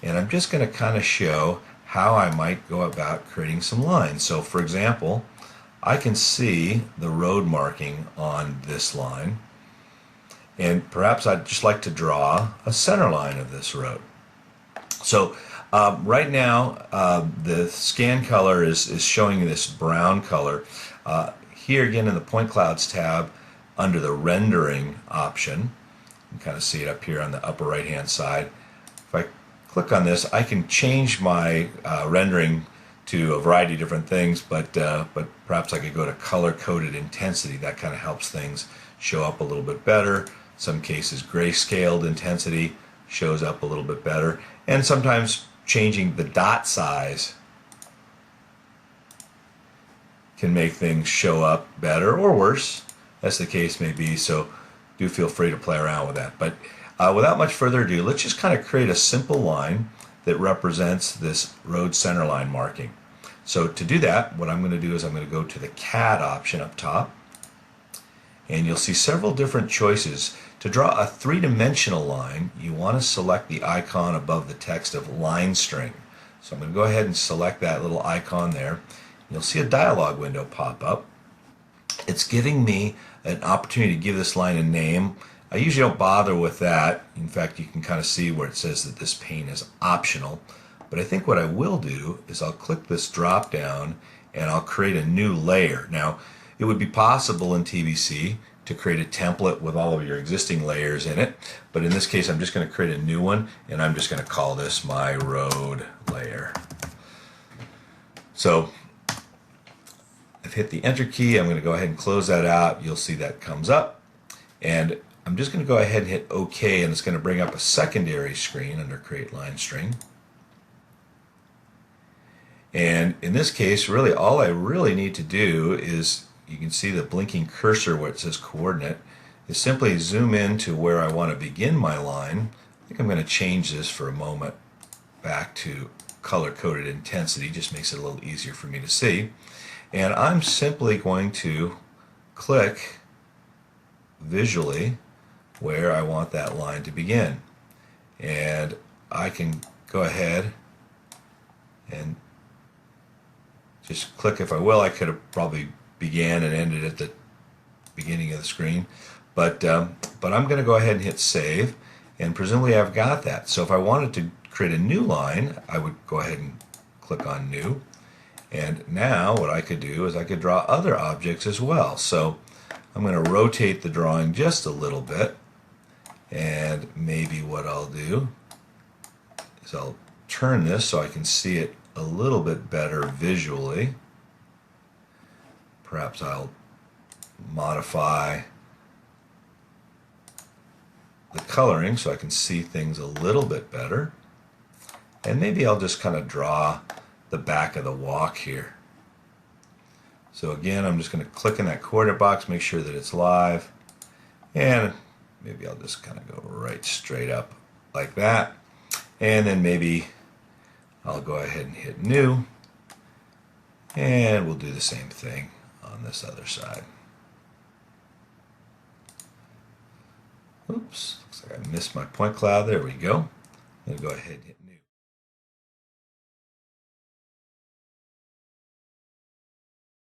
And I'm just going to kind of show how I might go about creating some lines. So for example, I can see the road marking on this line, and perhaps I'd just like to draw a center line of this road. So right now the scan color is showing this brown color. Here again in the point clouds tab under the rendering option, you can kind of see it up here on the upper right hand side. If I click on this, I can change my rendering to a variety of different things, but perhaps I could go to color coded intensity. That kind of helps things show up a little bit better. Some cases grayscaled intensity shows up a little bit better, and sometimes changing the dot size can make things show up better or worse, as the case may be. So do feel free to play around with that. But without much further ado, let's just kind of create a simple line that represents this road center line marking. So to do that, what I'm going to do is I'm going to go to the CAD option up top, and you'll see several different choices. To draw a three-dimensional line, you want to select the icon above the text of line string. So I'm going to go ahead and select that little icon there. You'll see a dialog window pop up. It's giving me an opportunity to give this line a name. I usually don't bother with that. In fact, you can kind of see where it says that this pane is optional. But I think what I will do is I'll click this drop down and I'll create a new layer. Now, it would be possible in TBC to create a template with all of your existing layers in it, but in this case I'm just going to create a new one, and I'm just going to call this my road layer. So I've hit the enter key. I'm going to go ahead and close that out. You'll see that comes up, and I'm just going to go ahead and hit OK, and it's going to bring up a secondary screen under create line string. And in this case, really all I really need to do is, you can see the blinking cursor where it says coordinate, is simply zoom in to where I want to begin my line. I think I'm going to change this for a moment back to color coded intensity, just makes it a little easier for me to see. And I'm simply going to click visually where I want that line to begin. And I can go ahead and just click if I will. I could have probably began and ended at the beginning of the screen, but I'm going to go ahead and hit save, and presumably I've got that. So if I wanted to create a new line, I would go ahead and click on new, and now what I could do is I could draw other objects as well. So I'm going to rotate the drawing just a little bit, and maybe what I'll do is I'll turn this so I can see it a little bit better visually. Perhaps I'll modify the coloring so I can see things a little bit better. And maybe I'll just kind of draw the back of the walk here. So again, I'm just going to click in that coordinate box, make sure that it's live, and maybe I'll just kind of go right straight up like that. And then maybe I'll go ahead and hit new, and we'll do the same thing on this other side. Oops, looks like I missed my point cloud. There we go. I'm going to go ahead and hit new.